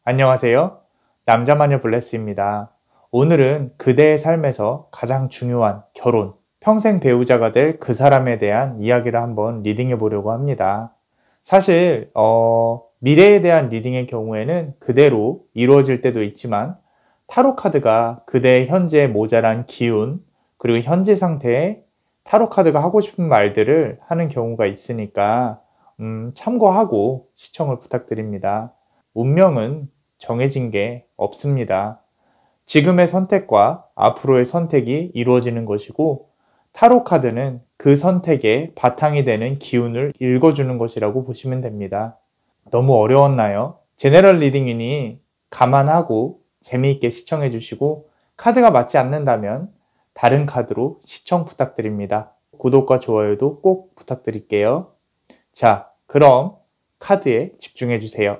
안녕하세요. 남자마녀 블레스입니다. 오늘은 그대의 삶에서 가장 중요한 결혼, 평생 배우자가 될 그 사람에 대한 이야기를 한번 리딩해 보려고 합니다. 사실 미래에 대한 리딩의 경우에는 그대로 이루어질 때도 있지만 타로 카드가 그대의 현재 모자란 기운, 그리고 현재 상태에 타로 카드가 하고 싶은 말들을 하는 경우가 있으니까 참고하고 시청을 부탁드립니다. 운명은 정해진 게 없습니다. 지금의 선택과 앞으로의 선택이 이루어지는 것이고, 타로 카드는 그 선택의 바탕이 되는 기운을 읽어주는 것이라고 보시면 됩니다. 너무 어려웠나요? 제너럴 리딩이니 감안하고 재미있게 시청해 주시고, 카드가 맞지 않는다면 다른 카드로 시청 부탁드립니다. 구독과 좋아요도 꼭 부탁드릴게요. 자, 그럼 카드에 집중해 주세요.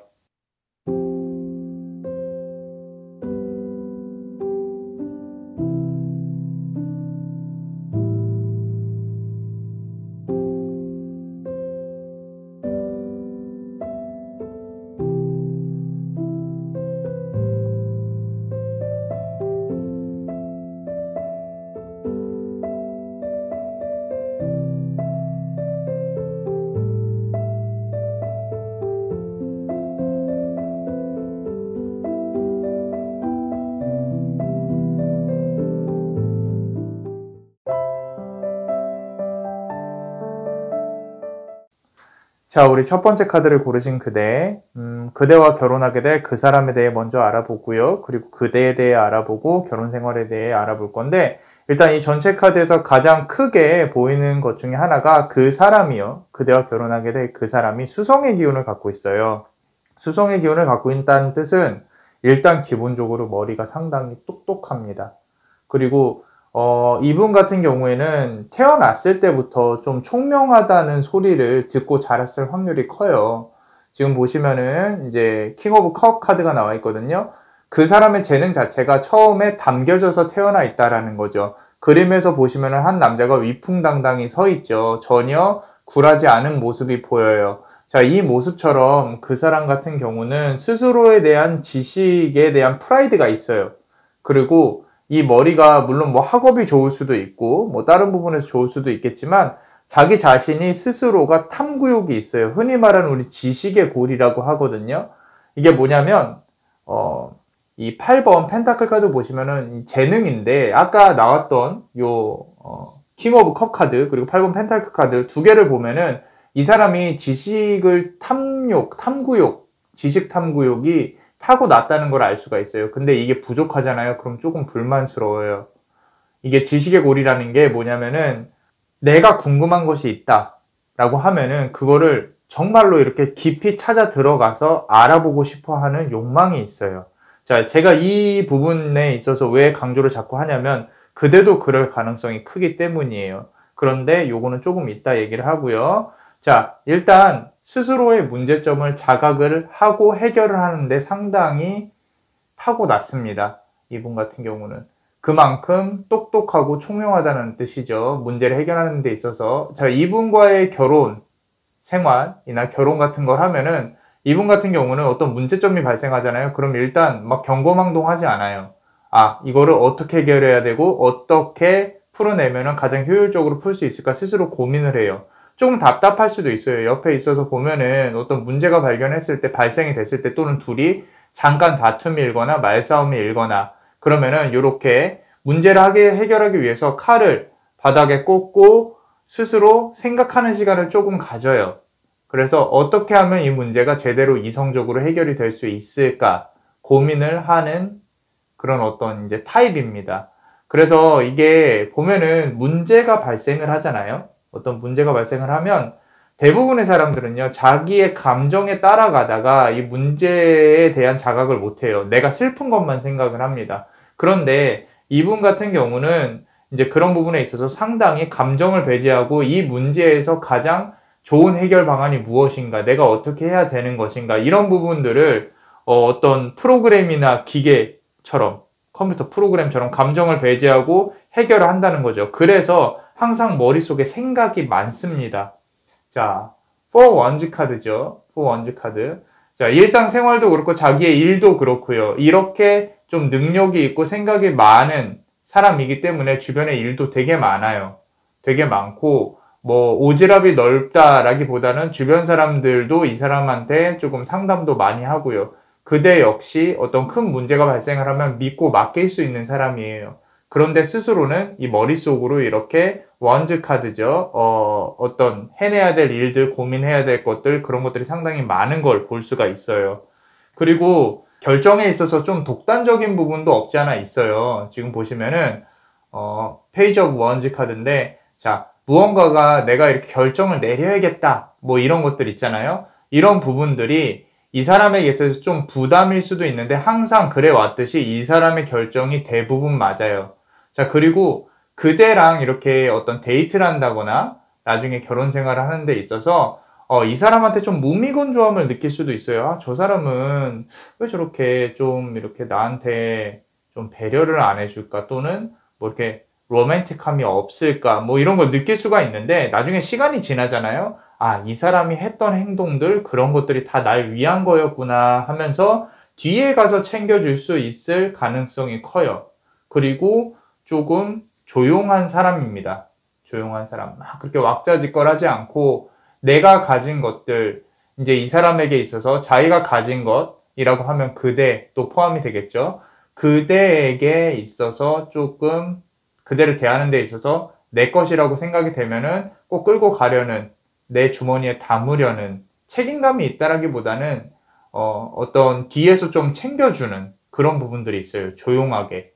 자, 우리 첫 번째 카드를 고르신 그대, 그대와 결혼하게 될 그 사람에 대해 먼저 알아보고요. 그리고 그대에 대해 알아보고 결혼 생활에 대해 알아볼 건데, 일단 이 전체 카드에서 가장 크게 보이는 것 중에 하나가 그 사람이요. 그대와 결혼하게 될 그 사람이 수성의 기운을 갖고 있어요. 수성의 기운을 갖고 있다는 뜻은 일단 기본적으로 머리가 상당히 똑똑합니다. 그리고 이분 같은 경우에는 태어났을 때부터 좀 총명하다는 소리를 듣고 자랐을 확률이 커요. 지금 보시면은 이제 킹 오브 컵 카드가 나와 있거든요. 그 사람의 재능 자체가 처음에 담겨져서 태어나 있다라는 거죠. 그림에서 보시면은 한 남자가 위풍당당히 서 있죠. 전혀 굴하지 않은 모습이 보여요. 자, 이 모습처럼 그 사람 같은 경우는 스스로에 대한 지식에 대한 프라이드가 있어요. 그리고 이 머리가 물론 뭐 학업이 좋을 수도 있고 뭐 다른 부분에서 좋을 수도 있겠지만 자기 자신이 스스로가 탐구욕이 있어요. 흔히 말하는 우리 지식의 골이라고 하거든요. 이게 뭐냐면 이 8번 펜타클 카드 보시면은 재능인데 아까 나왔던 요 킹 오브 컵 카드 그리고 8번 펜타클 카드 두 개를 보면은 이 사람이 지식을 탐구욕, 지식 탐구욕이 타고났다는 걸 알 수가 있어요. 근데 이게 부족하잖아요. 그럼 조금 불만스러워요. 이게 지식의 골이라는 게 뭐냐면은 내가 궁금한 것이 있다 라고 하면은 그거를 정말로 이렇게 깊이 찾아 들어가서 알아보고 싶어 하는 욕망이 있어요. 자, 제가 이 부분에 있어서 왜 강조를 자꾸 하냐면 그대도 그럴 가능성이 크기 때문이에요. 그런데 요거는 조금 이따 얘기를 하고요. 자, 일단 스스로의 문제점을 자각을 하고 해결을 하는데 상당히 타고났습니다. 이분 같은 경우는. 그만큼 똑똑하고 총명하다는 뜻이죠. 문제를 해결하는 데 있어서. 자, 이분과의 결혼 생활이나 결혼 같은 걸 하면은 이분 같은 경우는 어떤 문제점이 발생하잖아요. 그럼 일단 막 경거망동하지 않아요. 아, 이거를 어떻게 해결해야 되고 어떻게 풀어내면은 가장 효율적으로 풀 수 있을까 스스로 고민을 해요. 조금 답답할 수도 있어요. 옆에 있어서 보면은 어떤 문제가 발견했을 때, 발생이 됐을 때 또는 둘이 잠깐 다툼이 일거나 말싸움이 일거나 그러면은 이렇게 문제를 해결하기 위해서 칼을 바닥에 꽂고 스스로 생각하는 시간을 조금 가져요. 그래서 어떻게 하면 이 문제가 제대로 이성적으로 해결이 될 수 있을까 고민을 하는 그런 어떤 이제 타입입니다. 그래서 이게 보면은 문제가 발생을 하잖아요. 어떤 문제가 발생을 하면 대부분의 사람들은요, 자기의 감정에 따라가다가 이 문제에 대한 자각을 못해요. 내가 슬픈 것만 생각을 합니다. 그런데 이분 같은 경우는 이제 그런 부분에 있어서 상당히 감정을 배제하고 이 문제에서 가장 좋은 해결 방안이 무엇인가, 내가 어떻게 해야 되는 것인가, 이런 부분들을 어떤 프로그램이나 기계처럼, 컴퓨터 프로그램처럼 감정을 배제하고 해결을 한다는 거죠. 그래서 항상 머릿속에 생각이 많습니다. 자, 4 원즈 카드죠. 4 원즈 카드. 자, 일상생활도 그렇고 자기의 일도 그렇고요. 이렇게 좀 능력이 있고 생각이 많은 사람이기 때문에 주변에 일도 되게 많아요. 되게 많고 뭐 오지랖이 넓다라기보다는 주변 사람들도 이 사람한테 조금 상담도 많이 하고요. 그대 역시 어떤 큰 문제가 발생을 하면 믿고 맡길 수 있는 사람이에요. 그런데 스스로는 이 머릿속으로 이렇게 원즈 카드죠. 어떤 해내야 될 일들, 고민해야 될 것들, 그런 것들이 상당히 많은 걸 볼 수가 있어요. 그리고 결정에 있어서 좀 독단적인 부분도 없지 않아 있어요. 지금 보시면은, 페이지 오브 원즈 카드인데, 자, 무언가가 내가 이렇게 결정을 내려야겠다. 뭐 이런 것들 있잖아요. 이런 부분들이 이 사람에게 있어서 좀 부담일 수도 있는데 항상 그래 왔듯이 이 사람의 결정이 대부분 맞아요. 자, 그리고 그대랑 이렇게 어떤 데이트를 한다거나 나중에 결혼 생활을 하는 데 있어서 이 사람한테 좀 무미건조함을 느낄 수도 있어요. 아, 저 사람은 왜 저렇게 좀 이렇게 나한테 좀 배려를 안 해줄까? 또는 뭐 이렇게 로맨틱함이 없을까? 뭐 이런 걸 느낄 수가 있는데 나중에 시간이 지나잖아요. 아, 이 사람이 했던 행동들, 그런 것들이 다 날 위한 거였구나 하면서 뒤에 가서 챙겨줄 수 있을 가능성이 커요. 그리고 조금 조용한 사람입니다. 조용한 사람. 막 그렇게 왁자지껄하지 않고 내가 가진 것들, 이제 이 사람에게 있어서 자기가 가진 것이라고 하면 그대도 포함이 되겠죠. 그대에게 있어서 조금 그대를 대하는 데 있어서 내 것이라고 생각이 되면은 꼭 끌고 가려는, 내 주머니에 담으려는 책임감이 있다라기보다는 어떤 뒤에서 좀 챙겨주는 그런 부분들이 있어요. 조용하게.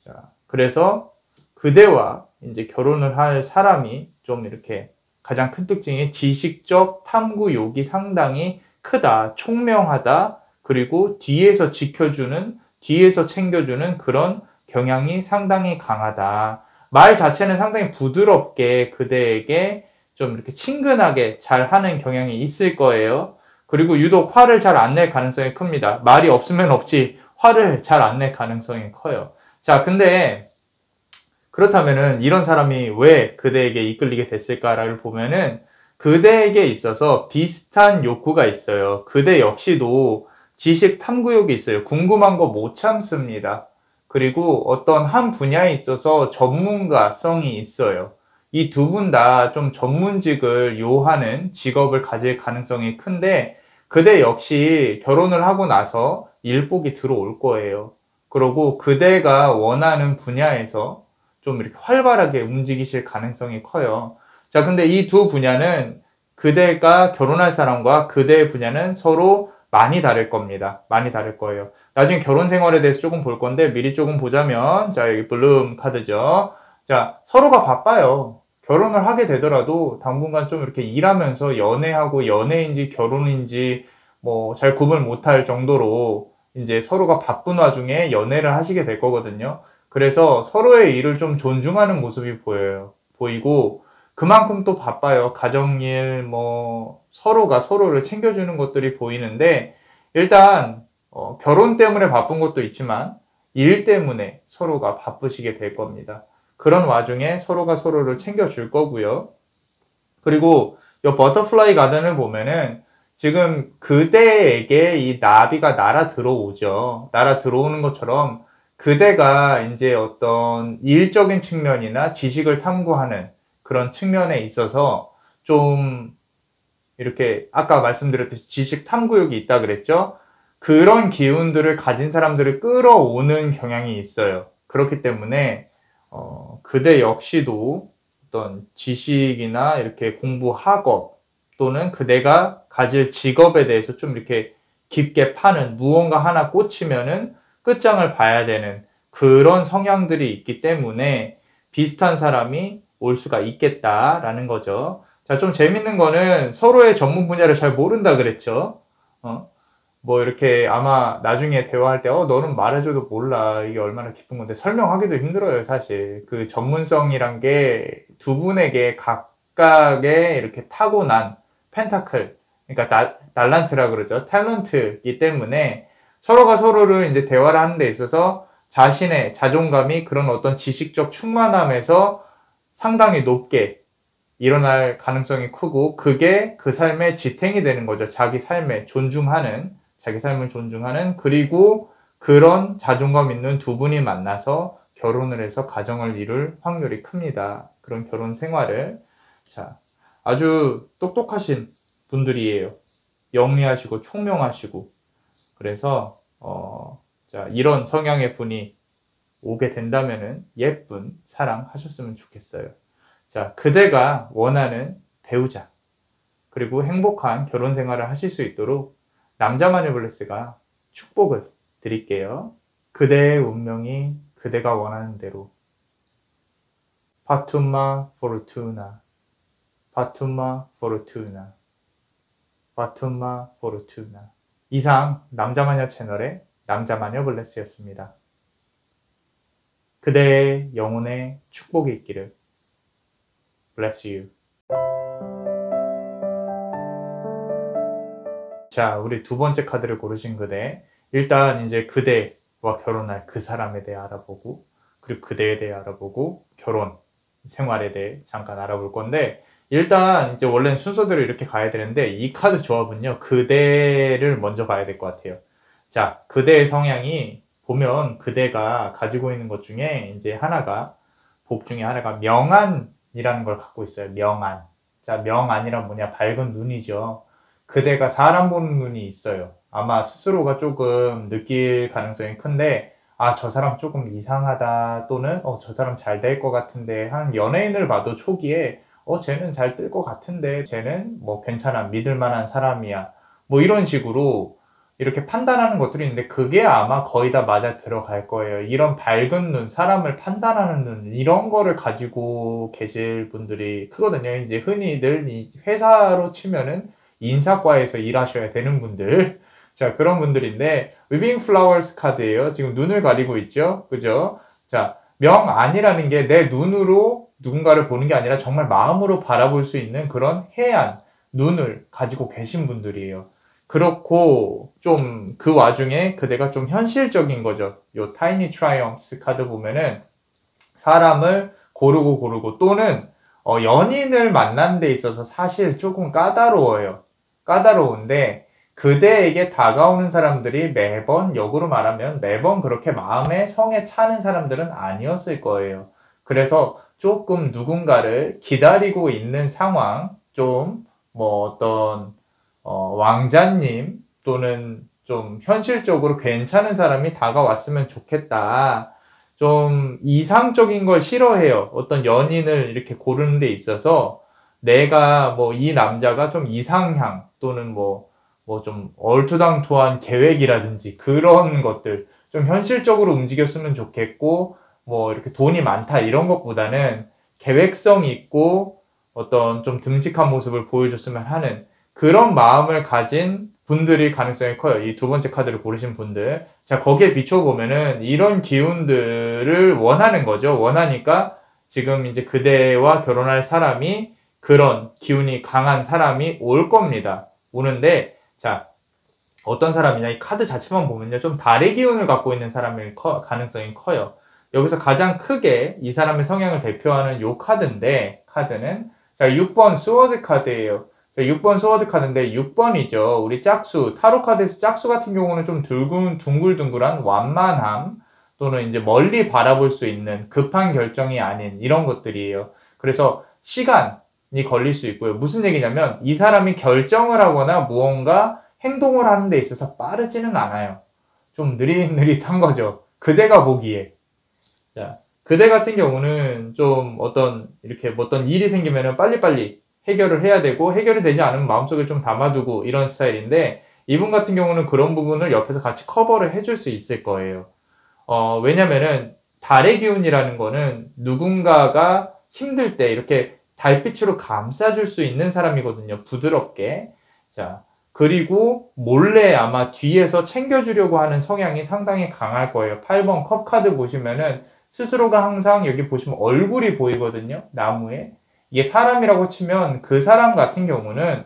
자, 그래서 그대와 이제 결혼을 할 사람이 좀 이렇게 가장 큰 특징이 지식적 탐구욕이 상당히 크다, 총명하다, 그리고 뒤에서 지켜주는, 뒤에서 챙겨주는 그런 경향이 상당히 강하다. 말 자체는 상당히 부드럽게 그대에게 좀 이렇게 친근하게 잘 하는 경향이 있을 거예요. 그리고 유독 화를 잘 안 낼 가능성이 큽니다. 말이 없으면 없지 화를 잘 안 낼 가능성이 커요. 자, 근데 그렇다면은 이런 사람이 왜 그대에게 이끌리게 됐을까를 보면은 그대에게 있어서 비슷한 욕구가 있어요. 그대 역시도 지식 탐구욕이 있어요. 궁금한 거 못 참습니다. 그리고 어떤 한 분야에 있어서 전문가성이 있어요. 이 두 분 다 좀 전문직을 요하는 직업을 가질 가능성이 큰데 그대 역시 결혼을 하고 나서 일복이 들어올 거예요. 그리고 그대가 원하는 분야에서 좀 이렇게 활발하게 움직이실 가능성이 커요. 자, 근데 이 두 분야는 그대가 결혼할 사람과 그대의 분야는 서로 많이 다를 겁니다. 많이 다를 거예요. 나중에 결혼 생활에 대해서 조금 볼 건데 미리 조금 보자면, 자, 여기 블룸 카드죠. 자, 서로가 바빠요. 결혼을 하게 되더라도 당분간 좀 이렇게 일하면서 연애하고 연애인지 결혼인지 뭐 잘 구분 못할 정도로 이제 서로가 바쁜 와중에 연애를 하시게 될 거거든요. 그래서 서로의 일을 좀 존중하는 모습이 보여요. 보이고 그만큼 또 바빠요. 가정일, 뭐 서로가 서로를 챙겨주는 것들이 보이는데 일단 결혼 때문에 바쁜 것도 있지만 일 때문에 서로가 바쁘시게 될 겁니다. 그런 와중에 서로가 서로를 챙겨줄 거고요. 그리고 이 버터플라이 가든을 보면은 지금 그대에게 이 나비가 날아 들어오죠. 날아 들어오는 것처럼 그대가 이제 어떤 일적인 측면이나 지식을 탐구하는 그런 측면에 있어서 좀 이렇게 아까 말씀드렸듯이 지식 탐구욕이 있다 그랬죠? 그런 기운들을 가진 사람들을 끌어오는 경향이 있어요. 그렇기 때문에 그대 역시도 어떤 지식이나 이렇게 공부 학업 또는 그대가 가질 직업에 대해서 좀 이렇게 깊게 파는 무언가 하나 꽂히면은 끝장을 봐야 되는 그런 성향들이 있기 때문에 비슷한 사람이 올 수가 있겠다라는 거죠. 자, 좀 재밌는 거는 서로의 전문 분야를 잘 모른다 그랬죠. 뭐 이렇게 아마 나중에 대화할 때 너는 말해줘도 몰라. 이게 얼마나 기쁜 건데 설명하기도 힘들어요, 사실. 그 전문성이란 게 두 분에게 각각의 이렇게 타고난 펜타클, 그러니까 달란트라 그러죠. 탤런트이기 때문에 서로가 서로를 이제 대화를 하는 데 있어서 자신의 자존감이 그런 어떤 지식적 충만함에서 상당히 높게 일어날 가능성이 크고 그게 그 삶의 지탱이 되는 거죠. 자기 삶에 존중하는. 자기 삶을 존중하는, 그리고 그런 자존감 있는 두 분이 만나서 결혼을 해서 가정을 이룰 확률이 큽니다. 그런 결혼 생활을. 자, 아주 똑똑하신 분들이에요. 영리하시고 총명하시고. 그래서 자, 이런 성향의 분이 오게 된다면은 예쁜 사랑 하셨으면 좋겠어요. 자, 그대가 원하는 배우자, 그리고 행복한 결혼 생활을 하실 수 있도록 남자마녀 블레스가 축복을 드릴게요. 그대의 운명이 그대가 원하는 대로. 파투마 포르투나, 파투마 포르투나, 파투마 포르투나. 이상 남자마녀 채널의 남자마녀 블레스였습니다. 그대의 영혼에 축복이 있기를. Bless you. 자, 우리 두 번째 카드를 고르신 그대. 일단 이제 그대와 결혼할 그 사람에 대해 알아보고, 그리고 그대에 대해 알아보고, 결혼 생활에 대해 잠깐 알아볼 건데, 일단 이제 원래는 순서대로 이렇게 가야 되는데, 이 카드 조합은요, 그대를 먼저 봐야 될 것 같아요. 자, 그대의 성향이 보면 그대가 가지고 있는 것 중에 이제 하나가, 복 중에 하나가 명안이라는 걸 갖고 있어요. 명안. 자, 명안이란 뭐냐? 밝은 눈이죠. 그대가 사람 보는 눈이 있어요. 아마 스스로가 조금 느낄 가능성이 큰데, 아, 저 사람 조금 이상하다, 또는 저 사람 잘 될 것 같은데, 한 연예인을 봐도 초기에 쟤는 잘 뜰 것 같은데, 쟤는 뭐 괜찮아, 믿을 만한 사람이야, 뭐 이런 식으로 이렇게 판단하는 것들이 있는데, 그게 아마 거의 다 맞아 들어갈 거예요. 이런 밝은 눈, 사람을 판단하는 눈, 이런 거를 가지고 계실 분들이 크거든요. 이제 흔히들 이 회사로 치면은 인사과에서 일하셔야 되는 분들, 자, 그런 분들인데, 위빙 플라워스 카드예요. 지금 눈을 가리고 있죠, 그죠? 자, 명안이라는 게 내 눈으로 누군가를 보는 게 아니라 정말 마음으로 바라볼 수 있는 그런 해안, 눈을 가지고 계신 분들이에요. 그렇고 좀 그 와중에 그대가 좀 현실적인 거죠. 요 타이니 트라이엄스 카드 보면은 사람을 고르고 또는 연인을 만나는 데 있어서 사실 조금 까다로워요. 까다로운데 그대에게 다가오는 사람들이 매번, 역으로 말하면 매번 그렇게 마음에 성에 차는 사람들은 아니었을 거예요. 그래서 조금 누군가를 기다리고 있는 상황, 좀 뭐 어떤 왕자님 또는 좀 현실적으로 괜찮은 사람이 다가왔으면 좋겠다. 좀 이상적인 걸 싫어해요. 어떤 연인을 이렇게 고르는 데 있어서 내가 뭐 이 남자가 좀 이상향 또는 뭐 좀 얼토당토한 계획이라든지 그런 것들, 좀 현실적으로 움직였으면 좋겠고, 뭐 이렇게 돈이 많다 이런 것보다는 계획성 있고 어떤 좀 듬직한 모습을 보여줬으면 하는 그런 마음을 가진 분들일 가능성이 커요. 이 두 번째 카드를 고르신 분들. 자, 거기에 비춰보면은 이런 기운들을 원하는 거죠. 원하니까 지금 이제 그대와 결혼할 사람이, 그런 기운이 강한 사람이 올 겁니다. 오는데, 자, 어떤 사람이냐, 이 카드 자체만 보면요, 좀 달의 기운을 갖고 있는 사람일 가능성이 커요. 여기서 가장 크게 이 사람의 성향을 대표하는 요 카드인데, 카드는 자, 6번 스워드 카드예요. 6번 스워드 카드인데 6번이죠. 우리 짝수, 타로 카드에서 짝수 같은 경우는 좀 둥글둥글한 완만함, 또는 이제 멀리 바라볼 수 있는 급한 결정이 아닌 이런 것들이에요. 그래서 시간이 걸릴 수 있고요. 무슨 얘기냐면 이 사람이 결정을 하거나 무언가 행동을 하는 데 있어서 빠르지는 않아요. 좀 느릿느릿한 거죠. 그대가 보기에. 자, 그대 같은 경우는 좀 이렇게 어떤 일이 생기면은 빨리빨리 해결을 해야 되고, 해결이 되지 않으면 마음속에 좀 담아두고 이런 스타일인데, 이분 같은 경우는 그런 부분을 옆에서 같이 커버를 해줄 수 있을 거예요. 왜냐면은 달의 기운이라는 거는 누군가가 힘들 때 이렇게 달빛으로 감싸줄 수 있는 사람이거든요. 부드럽게. 자, 그리고 몰래 아마 뒤에서 챙겨주려고 하는 성향이 상당히 강할 거예요. 8번 컵 카드 보시면은 스스로가 항상 여기 보시면 얼굴이 보이거든요. 나무에. 이게 사람이라고 치면 그 사람 같은 경우는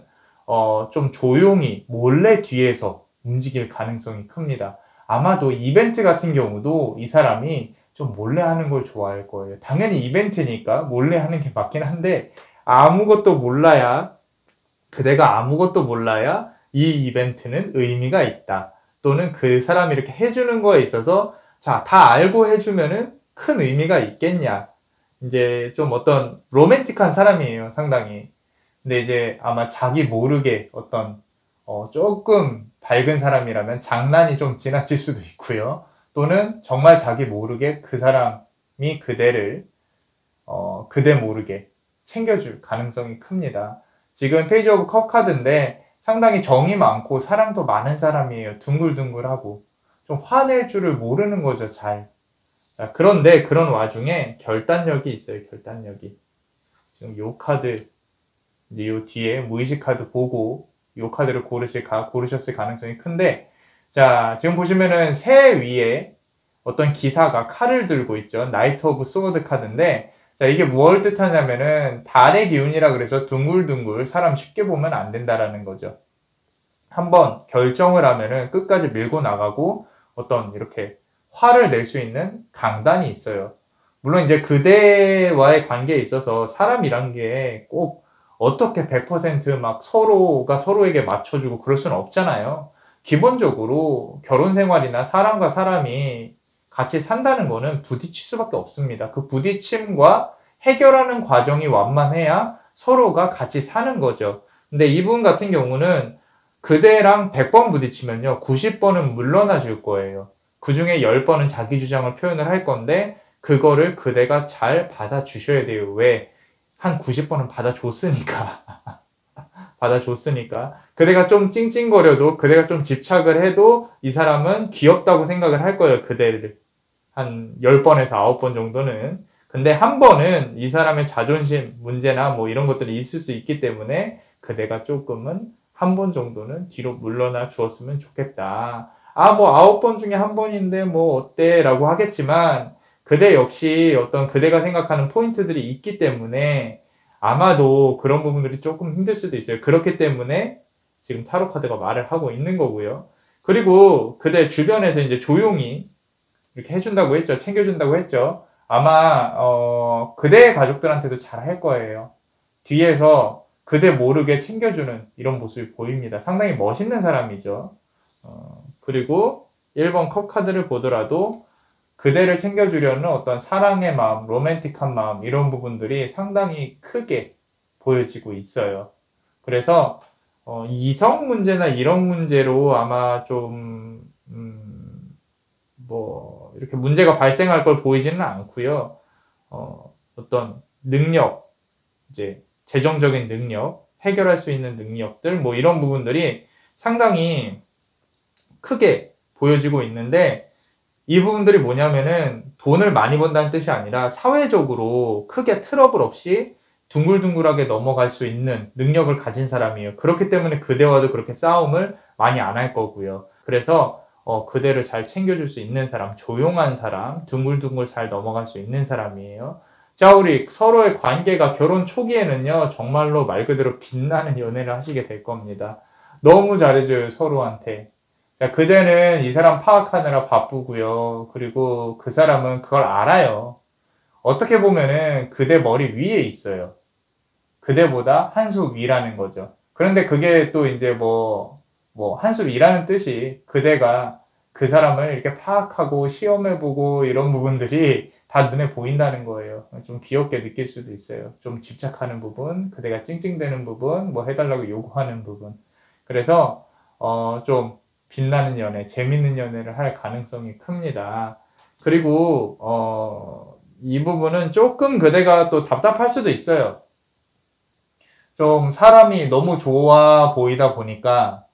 좀 조용히 몰래 뒤에서 움직일 가능성이 큽니다. 아마도 이벤트 같은 경우도 이 사람이 좀 몰래 하는 걸 좋아할 거예요. 당연히 이벤트니까 몰래 하는 게 맞긴 한데, 그대가 아무것도 몰라야 이 이벤트는 의미가 있다. 또는 그 사람이 이렇게 해주는 거에 있어서 자, 다 알고 해주면은 큰 의미가 있겠냐. 이제 좀 어떤 로맨틱한 사람이에요, 상당히. 근데 이제 아마 자기 모르게 어떤 조금 밝은 사람이라면 장난이 좀 지나칠 수도 있고요. 또는 정말 자기 모르게 그 사람이 그대를 그대 모르게 챙겨줄 가능성이 큽니다. 지금 페이지 오브 컵 카드인데 상당히 정이 많고 사랑도 많은 사람이에요. 둥글둥글하고 좀 화낼 줄을 모르는 거죠, 잘. 그런데 그런 와중에 결단력이 있어요, 결단력이. 지금 요 카드, 이제 요 뒤에 무의식 카드 보고 요 카드를 고르셨을 가능성이 큰데, 자, 지금 보시면은 새 위에 어떤 기사가 칼을 들고 있죠. 나이트 오브 소드 카드인데, 자, 이게 뭘 뜻하냐면은 달의 기운이라 그래서 둥글둥글 사람 쉽게 보면 안 된다라는 거죠. 한번 결정을 하면은 끝까지 밀고 나가고 어떤 이렇게 화를 낼 수 있는 강단이 있어요. 물론 이제 그대와의 관계에 있어서 사람이란 게 꼭 어떻게 100%막 서로가 서로에게 맞춰주고 그럴 수는 없잖아요. 기본적으로 결혼 생활이나 사람과 사람이 같이 산다는 거는 부딪힐 수밖에 없습니다. 그 부딪힘과 해결하는 과정이 완만해야 서로가 같이 사는 거죠. 근데 이분 같은 경우는 그대랑 100번 부딪히면요, 90번은 물러나 줄 거예요. 그 중에 10번은 자기 주장을 표현을 할 건데, 그거를 그대가 잘 받아주셔야 돼요. 왜? 한 90번은 받아줬으니까. 받아줬으니까. 그대가 좀 찡찡거려도, 그대가 좀 집착을 해도, 이 사람은 귀엽다고 생각을 할 거예요, 그대를. 한 10번에서 9번 정도는. 근데 한 번은 이 사람의 자존심 문제나 뭐 이런 것들이 있을 수 있기 때문에, 그대가 조금은 한 번 정도는 뒤로 물러나 주었으면 좋겠다. 아, 뭐 9번 중에 한 번인데 뭐 어때? 라고 하겠지만, 그대 역시 어떤 그대가 생각하는 포인트들이 있기 때문에 아마도 그런 부분들이 조금 힘들 수도 있어요. 그렇기 때문에 지금 타로 카드가 말을 하고 있는 거고요. 그리고 그대 주변에서 이제 조용히 이렇게 해준다고 했죠. 챙겨준다고 했죠. 아마 그대의 가족들한테도 잘 할 거예요. 뒤에서 그대 모르게 챙겨주는 이런 모습이 보입니다. 상당히 멋있는 사람이죠. 그리고 1번 컵 카드를 보더라도 그대를 챙겨주려는 어떤 사랑의 마음, 로맨틱한 마음 이런 부분들이 상당히 크게 보여지고 있어요. 그래서 이성 문제나 이런 문제로 아마 좀 뭐 이렇게 문제가 발생할 걸 보이지는 않고요. 어떤 능력, 이제 재정적인 능력, 해결할 수 있는 능력들 뭐 이런 부분들이 상당히 크게 보여지고 있는데, 이 부분들이 뭐냐면은 돈을 많이 번다는 뜻이 아니라 사회적으로 크게 트러블 없이 둥글둥글하게 넘어갈 수 있는 능력을 가진 사람이에요. 그렇기 때문에 그대와도 그렇게 싸움을 많이 안 할 거고요. 그래서 그대를 잘 챙겨줄 수 있는 사람, 조용한 사람, 둥글둥글 잘 넘어갈 수 있는 사람이에요. 자, 우리 서로의 관계가 결혼 초기에는요, 정말로 말 그대로 빛나는 연애를 하시게 될 겁니다. 너무 잘해줘요, 서로한테. 자, 그대는 이 사람 파악하느라 바쁘고요. 그리고 그 사람은 그걸 알아요. 어떻게 보면은 그대 머리 위에 있어요. 그대보다 한 수 위라는 거죠. 그런데 그게 또 이제 한 수 위라는 뜻이 그대가 그 사람을 이렇게 파악하고 시험해보고 이런 부분들이 다 눈에 보인다는 거예요. 좀 귀엽게 느낄 수도 있어요. 좀 집착하는 부분, 그대가 찡찡대는 부분, 뭐 해달라고 요구하는 부분. 그래서 좀 빛나는 연애, 재밌는 연애를 할 가능성이 큽니다. 그리고 이 부분은 조금 그대가 또 답답할 수도 있어요. 좀 사람이 너무 좋아 보이다 보니까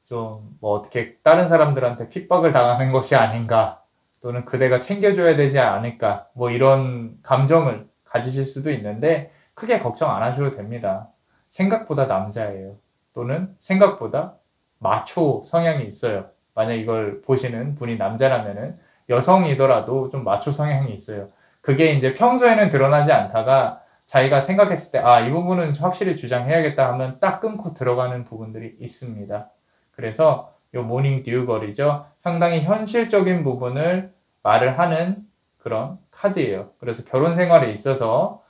좀 뭐 어떻게 다른 사람들한테 핍박을 당하는 것이 아닌가, 또는 그대가 챙겨줘야 되지 않을까, 뭐 이런 감정을 가지실 수도 있는데 크게 걱정 안 하셔도 됩니다. 생각보다 남자예요. 또는 생각보다 마초 성향이 있어요. 만약 이걸 보시는 분이 남자라면은 여성이더라도 좀 마초 성향이 있어요. 그게 이제 평소에는 드러나지 않다가 자기가 생각했을 때, 아, 이 부분은 확실히 주장해야겠다 하면 딱 끊고 들어가는 부분들이 있습니다. 그래서 요 모닝 듀 걸이죠. 상당히 현실적인 부분을 말을 하는 그런 카드예요. 그래서 결혼 생활에 있어서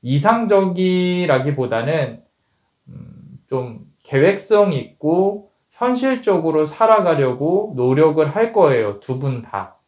이상적이라기보다는 좀 계획성 있고 현실적으로 살아가려고 노력을 할 거예요. 두 분 다.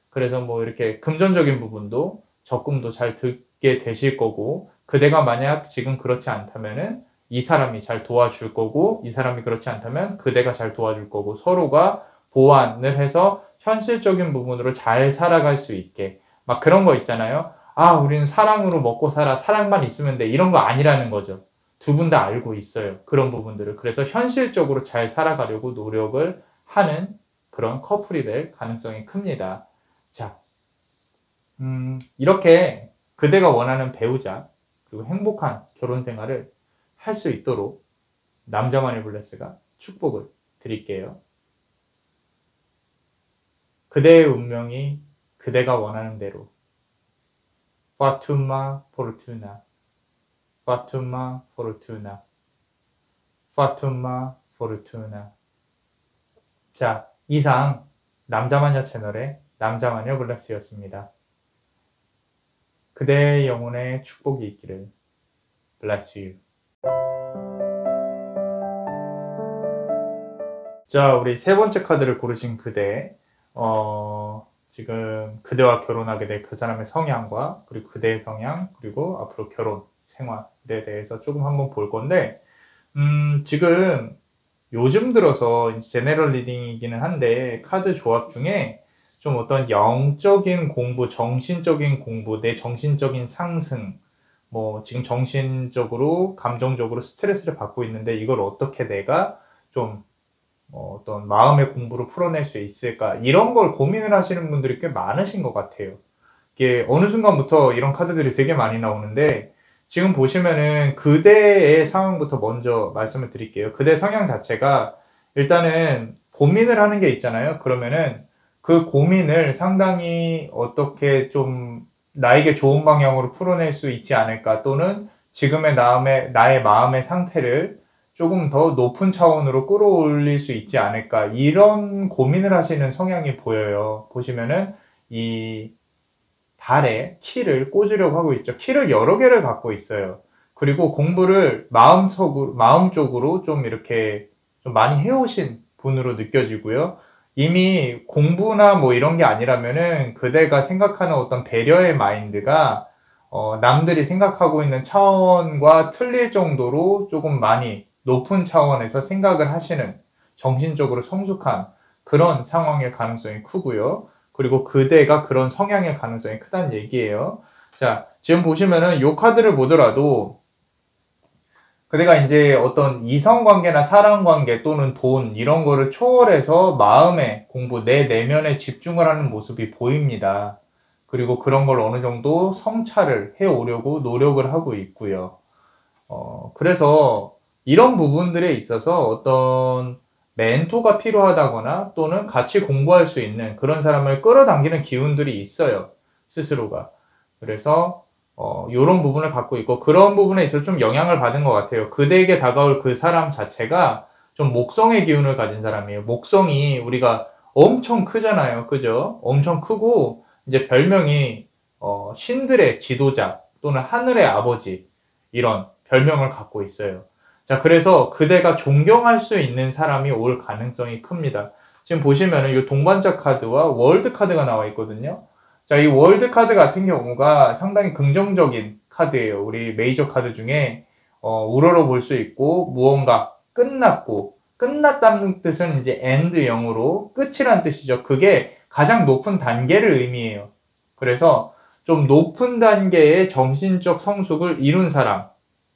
그래서 뭐 이렇게 금전적인 부분도 적금도 잘 들게 되실 거고, 그대가 만약 지금 그렇지 않다면은 이 사람이 잘 도와줄 거고, 이 사람이 그렇지 않다면 그대가 잘 도와줄 거고, 서로가 보완을 해서 현실적인 부분으로 잘 살아갈 수 있게. 막 그런 거 있잖아요. 아, 우리는 사랑으로 먹고 살아. 사랑만 있으면 돼. 이런 거 아니라는 거죠. 두 분 다 알고 있어요. 그런 부분들을. 그래서 현실적으로 잘 살아가려고 노력을 하는 그런 커플이 될 가능성이 큽니다. 자, 이렇게 그대가 원하는 배우자, 그리고 행복한 결혼 생활을 할 수 있도록 남자만의 블레스가 축복을 드릴게요. 그대의 운명이 그대가 원하는 대로. Fortuna, Fortuna, Fortuna, Fortuna, Fortuna, Fortuna. 자, 이상 남자마녀 채널의 남자마녀 블레스였습니다. 그대의 영혼에 축복이 있기를. Bless you. 자, 우리 세 번째 카드를 고르신 그대. 지금 그대와 결혼하게 될 그 사람의 성향과, 그리고 그대의 성향, 그리고 앞으로 결혼 생활에 대해서 조금 한번 볼 건데, 지금 요즘 들어서 제너럴 리딩이기는 한데, 카드 조합 중에 좀 어떤 영적인 공부, 정신적인 공부, 내 정신적인 상승, 뭐 지금 정신적으로, 감정적으로 스트레스를 받고 있는데 이걸 어떻게 내가 좀 어떤 마음의 공부로 풀어낼 수 있을까, 이런 걸 고민을 하시는 분들이 꽤 많으신 것 같아요. 이게 어느 순간부터 이런 카드들이 되게 많이 나오는데, 지금 보시면은 그대의 상황부터 먼저 말씀을 드릴게요. 그대 성향 자체가 일단은 고민을 하는 게 있잖아요. 그러면은 그 고민을 상당히 어떻게 좀 나에게 좋은 방향으로 풀어낼 수 있지 않을까, 또는 지금의 나의 마음의 상태를 조금 더 높은 차원으로 끌어올릴 수 있지 않을까, 이런 고민을 하시는 성향이 보여요. 보시면은 이 달에 키를 꽂으려고 하고 있죠. 키를 여러 개를 갖고 있어요. 그리고 공부를 마음적으로 좀 이렇게 좀 많이 해오신 분으로 느껴지고요. 이미 공부나 뭐 이런 게 아니라면은 그대가 생각하는 어떤 배려의 마인드가 남들이 생각하고 있는 차원과 틀릴 정도로 조금 많이 높은 차원에서 생각을 하시는, 정신적으로 성숙한 그런 상황일 가능성이 크고요. 그리고 그대가 그런 성향일 가능성이 크다는 얘기예요. 자, 지금 보시면은 이 카드를 보더라도 그대가 이제 어떤 이성관계나 사랑관계 또는 돈, 이런 거를 초월해서 마음의 공부, 내 내면에 집중을 하는 모습이 보입니다. 그리고 그런 걸 어느 정도 성찰을 해오려고 노력을 하고 있고요. 그래서 이런 부분들에 있어서 어떤 멘토가 필요하다거나 또는 같이 공부할 수 있는 그런 사람을 끌어당기는 기운들이 있어요. 스스로가. 그래서 이런 부분을 갖고 있고, 그런 부분에 있어서 좀 영향을 받은 것 같아요. 그대에게 다가올 그 사람 자체가 좀 목성의 기운을 가진 사람이에요. 목성이 우리가 엄청 크잖아요. 그죠? 엄청 크고, 이제 별명이 신들의 지도자 또는 하늘의 아버지, 이런 별명을 갖고 있어요. 자, 그래서 그대가 존경할 수 있는 사람이 올 가능성이 큽니다. 지금 보시면은 이 동반자 카드와 월드 카드가 나와 있거든요. 자, 이 월드 카드 같은 경우가 상당히 긍정적인 카드예요. 우리 메이저 카드 중에 우러러 볼 수 있고, 무언가 끝났고, 끝났다는 뜻은 이제 end형으로 끝이란 뜻이죠. 그게 가장 높은 단계를 의미해요. 그래서 좀 높은 단계의 정신적 성숙을 이룬 사람.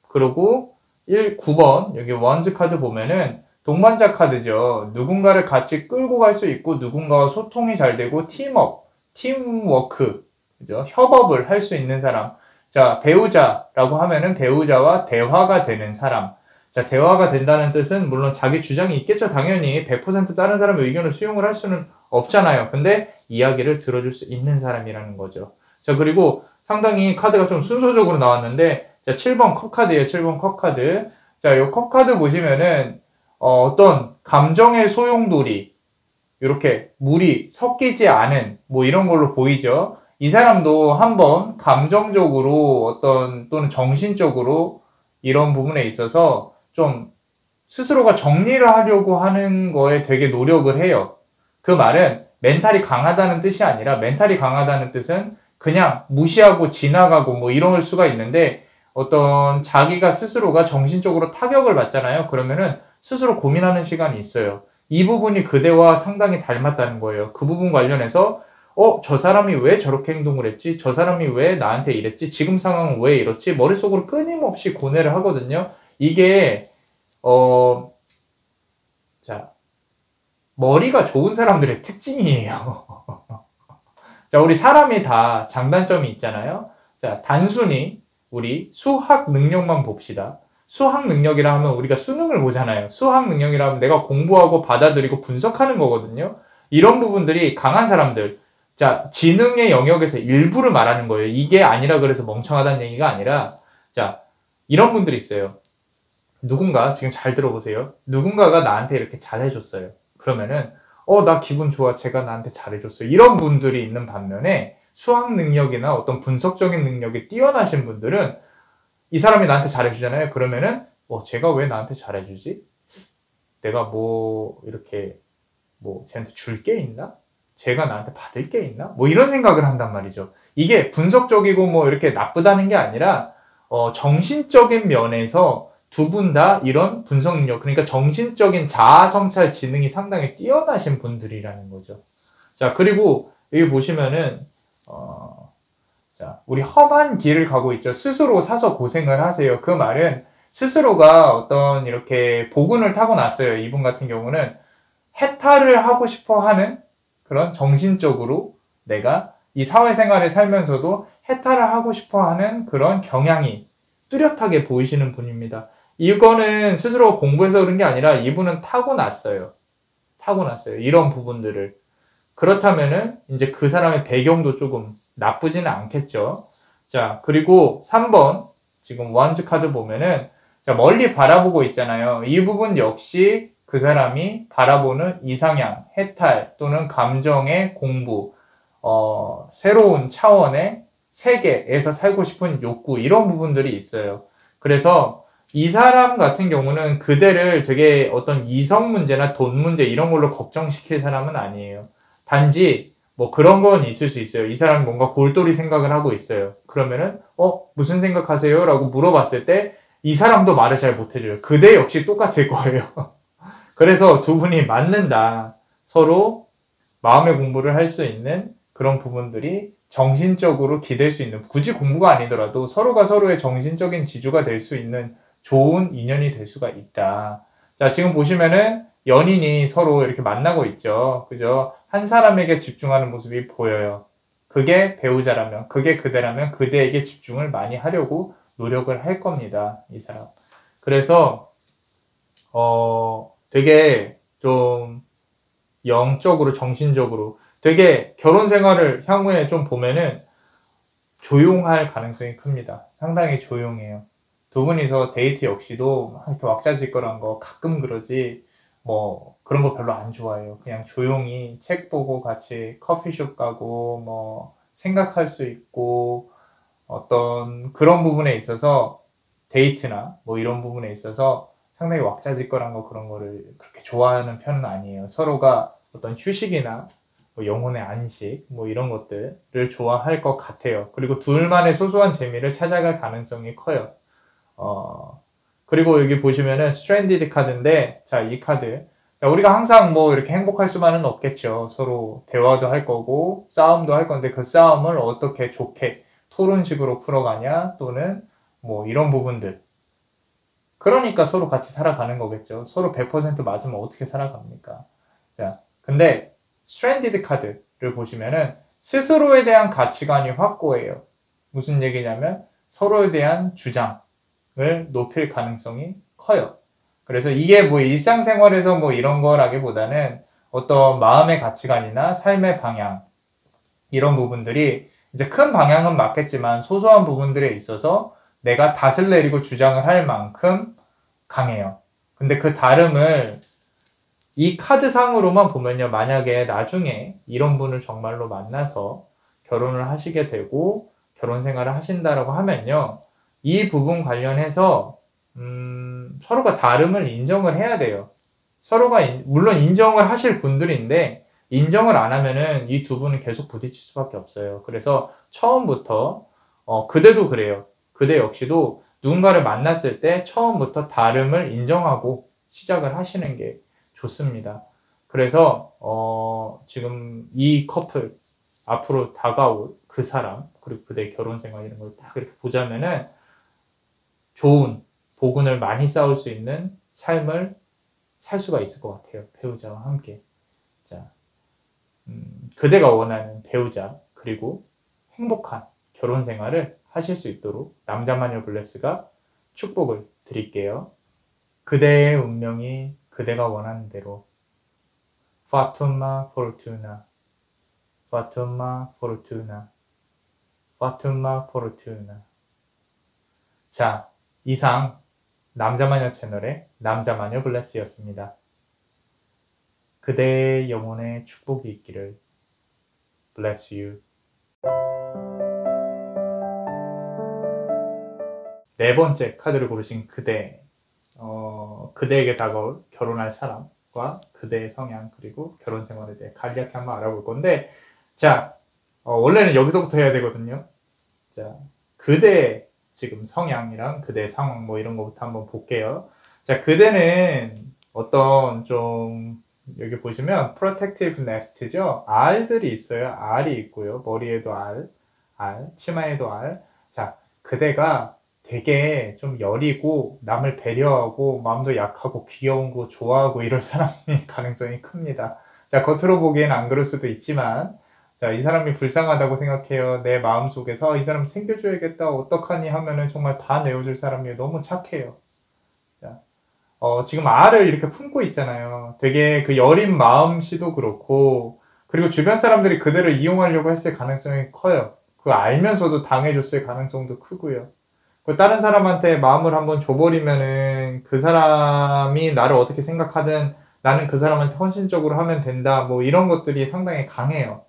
그리고 9번 여기 원즈 카드 보면은 동반자 카드죠. 누군가를 같이 끌고 갈 수 있고, 누군가와 소통이 잘 되고, 팀워크, 그죠? 협업을 할 수 있는 사람. 자, 배우자라고 하면은 배우자와 대화가 되는 사람. 자, 대화가 된다는 뜻은 물론 자기 주장이 있겠죠. 당연히 100% 다른 사람의 의견을 수용을 할 수는 없잖아요. 근데 이야기를 들어줄 수 있는 사람이라는 거죠. 자, 그리고 상당히 카드가 좀 순서적으로 나왔는데, 자, 7번 컵 카드예요. 7번 컵 카드. 자, 이 컵 카드 보시면은 어떤 감정의 소용돌이, 이렇게 물이 섞이지 않은 뭐 이런 걸로 보이죠. 이 사람도 한번 감정적으로 또는 정신적으로 이런 부분에 있어서 좀 스스로가 정리를 하려고 하는 거에 되게 노력을 해요. 그 말은 멘탈이 강하다는 뜻이 아니라 멘탈이 강하다는 뜻은 그냥 무시하고 지나가고 뭐 이럴 수가 있는데 어떤 자기가 스스로가 정신적으로 타격을 받잖아요. 그러면은 스스로 고민하는 시간이 있어요. 이 부분이 그대와 상당히 닮았다는 거예요. 그 부분 관련해서 저 사람이 왜 저렇게 행동을 했지? 저 사람이 왜 나한테 이랬지? 지금 상황은 왜 이렇지? 머릿속으로 끊임없이 고뇌를 하거든요. 이게 자, 머리가 좋은 사람들의 특징이에요. 자, 우리 사람이 다 장단점이 있잖아요. 자, 단순히 우리 수학 능력만 봅시다. 수학 능력이라 하면 우리가 수능을 보잖아요. 수학 능력이라 하면 내가 공부하고 받아들이고 분석하는 거거든요. 이런 부분들이 강한 사람들. 자, 지능의 영역에서 일부를 말하는 거예요. 이게 아니라 그래서 멍청하다는 얘기가 아니라, 자, 이런 분들이 있어요. 누군가, 지금 잘 들어보세요. 누군가가 나한테 이렇게 잘해줬어요. 그러면은, 나 기분 좋아. 제가 나한테 잘해줬어요. 이런 분들이 있는 반면에 수학 능력이나 어떤 분석적인 능력이 뛰어나신 분들은 이 사람이 나한테 잘해주잖아요. 그러면은, 쟤가 왜 나한테 잘해주지? 내가 이렇게, 쟤한테 줄 게 있나? 쟤가 나한테 받을 게 있나? 이런 생각을 한단 말이죠. 이게 분석적이고 이렇게 나쁘다는 게 아니라, 정신적인 면에서 두 분 다 이런 분석 능력, 그러니까 정신적인 자아 성찰 지능이 상당히 뛰어나신 분들이라는 거죠. 자, 그리고 여기 보시면은, 자, 우리 험한 길을 가고 있죠. 스스로 사서 고생을 하세요. 그 말은 스스로가 어떤 이렇게 복운을 타고났어요. 이분 같은 경우는 해탈을 하고 싶어 하는 그런 정신적으로 내가 이 사회생활을 살면서도 해탈을 하고 싶어 하는 그런 경향이 뚜렷하게 보이시는 분입니다. 이거는 스스로 공부해서 그런 게 아니라 이분은 타고났어요. 타고났어요. 이런 부분들을. 그렇다면은 이제 그 사람의 배경도 조금 나쁘지는 않겠죠. 자, 그리고 3번 지금 원즈 카드 보면은 자, 멀리 바라보고 있잖아요. 이 부분 역시 그 사람이 바라보는 이상향, 해탈 또는 감정의 공부, 새로운 차원의 세계에서 살고 싶은 욕구 이런 부분들이 있어요. 그래서 이 사람 같은 경우는 그대를 되게 어떤 이성 문제나 돈 문제 이런 걸로 걱정시킬 사람은 아니에요. 단지 그런 건 있을 수 있어요. 이 사람이 뭔가 골똘히 생각을 하고 있어요. 그러면은 무슨 생각하세요? 라고 물어봤을 때 이 사람도 말을 잘 못해줘요. 그대 역시 똑같을 거예요. 그래서 두 분이 맞는다. 서로 마음의 공부를 할 수 있는 그런 부분들이 정신적으로 기댈 수 있는, 굳이 공부가 아니더라도 서로가 서로의 정신적인 지주가 될 수 있는 좋은 인연이 될 수가 있다. 자, 지금 보시면은 연인이 서로 이렇게 만나고 있죠. 그죠? 한 사람에게 집중하는 모습이 보여요. 그게 배우자라면, 그게 그대라면 그대에게 집중을 많이 하려고 노력을 할 겁니다. 이 사람. 그래서 되게 좀 영적으로, 정신적으로 되게 결혼 생활을 향후에 좀 보면은 조용할 가능성이 큽니다. 상당히 조용해요. 두 분이서 데이트 역시도 이렇게 왁자지껄한 거 가끔 그러지 그런 거 별로 안 좋아해요. 그냥 조용히 책 보고 같이 커피숍 가고 생각할 수 있고 어떤 그런 부분에 있어서 데이트나 이런 부분에 있어서 상당히 왁자지껄한 거 그런 거를 그렇게 좋아하는 편은 아니에요. 서로가 어떤 휴식이나 영혼의 안식 이런 것들을 좋아할 것 같아요. 그리고 둘만의 소소한 재미를 찾아갈 가능성이 커요. 그리고 여기 보시면은 스트랜디드 카드인데, 자, 이 카드. 자, 우리가 항상 이렇게 행복할 수만은 없겠죠. 서로 대화도 할 거고, 싸움도 할 건데, 그 싸움을 어떻게 좋게 토론식으로 풀어가냐, 또는 이런 부분들. 그러니까 서로 같이 살아가는 거겠죠. 서로 100% 맞으면 어떻게 살아갑니까? 자, 근데, 스트랜디드 카드를 보시면은, 스스로에 대한 가치관이 확고해요. 무슨 얘기냐면, 서로에 대한 주장. 을 높일 가능성이 커요. 그래서 이게 일상생활에서 이런 거라기보다는 어떤 마음의 가치관이나 삶의 방향 이런 부분들이 이제 큰 방향은 맞겠지만 소소한 부분들에 있어서 내가 닷을 내리고 주장을 할 만큼 강해요. 근데 그 다름을 이 카드상으로만 보면요. 만약에 나중에 이런 분을 정말로 만나서 결혼을 하시게 되고 결혼 생활을 하신다라고 하면요. 이 부분 관련해서 서로가 다름을 인정을 해야 돼요. 서로가 물론 인정을 하실 분들인데 인정을 안 하면은 이 두 분은 계속 부딪힐 수밖에 없어요. 그래서 처음부터 그대도 그래요. 그대 역시도 누군가를 만났을 때 처음부터 다름을 인정하고 시작을 하시는 게 좋습니다. 그래서 지금 이 커플 앞으로 다가올 그 사람 그리고 그대의 결혼 생활 이런 걸 딱 이렇게 보자면은 좋은 복운을 많이 쌓을 수 있는 삶을 살 수가 있을 것 같아요. 배우자와 함께. 자, 그대가 원하는 배우자 그리고 행복한 결혼 생활을 하실 수 있도록 남자마녀 블레스가 축복을 드릴게요. 그대의 운명이 그대가 원하는 대로 Fatuma Fortuna, Fatuma Fortuna, Fatuma Fortuna. 자, 이상 남자마녀 채널의 남자마녀 블레스였습니다. 그대의 영혼에 축복이 있기를. Bless you. 네 번째 카드를 고르신 그대. 그대에게 다가올 결혼할 사람과 그대의 성향 그리고 결혼 생활에 대해 간략히 한번 알아볼 건데, 자, 원래는 여기서부터 해야 되거든요. 자, 그대 지금 성향이랑 그대의 상황 뭐 이런 거부터 한번 볼게요. 자, 그대는 어떤 좀 여기 보시면 protective nest죠. 알들이 있어요. 알이 있고요. 머리에도 알, 치마에도 알. 자, 그대가 되게 좀 여리고 남을 배려하고 마음도 약하고 귀여운 거 좋아하고 이럴 사람이 가능성이 큽니다. 자, 겉으로 보기엔 안 그럴 수도 있지만, 자, 이 사람이 불쌍하다고 생각해요. 내 마음속에서 이 사람 챙겨줘야겠다. 어떡하니 하면은 정말 다 내어줄 사람이에요. 너무 착해요. 자, 지금 알을 이렇게 품고 있잖아요. 되게 그 여린 마음씨도 그렇고, 그리고 주변 사람들이 그대를 이용하려고 했을 가능성이 커요. 그거 알면서도 당해줬을 가능성도 크고요. 다른 사람한테 마음을 한번 줘버리면은 그 사람이 나를 어떻게 생각하든 나는 그 사람한테 헌신적으로 하면 된다. 뭐 이런 것들이 상당히 강해요.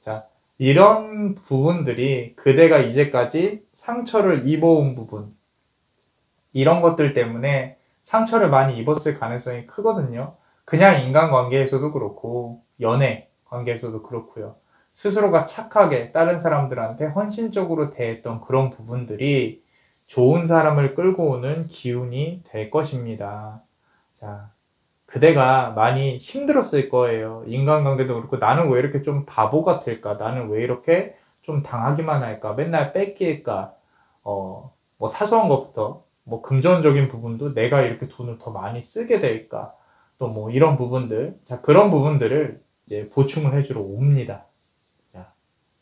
자, 이런 부분들이 그대가 이제까지 상처를 입어온 부분, 이런 것들 때문에 상처를 많이 입었을 가능성이 크거든요. 그냥 인간관계에서도 그렇고 연애 관계에서도 그렇고요. 스스로가 착하게 다른 사람들한테 헌신적으로 대했던 그런 부분들이 좋은 사람을 끌고 오는 기운이 될 것입니다. 자, 그대가 많이 힘들었을 거예요. 인간관계도 그렇고 나는 왜 이렇게 좀 바보 같을까? 나는 왜 이렇게 좀 당하기만 할까? 맨날 뺏길까? 뭐 사소한 것부터 뭐 금전적인 부분도 내가 이렇게 돈을 더 많이 쓰게 될까? 또 뭐 이런 부분들. 자, 그런 부분들을 이제 보충을 해주러 옵니다. 자,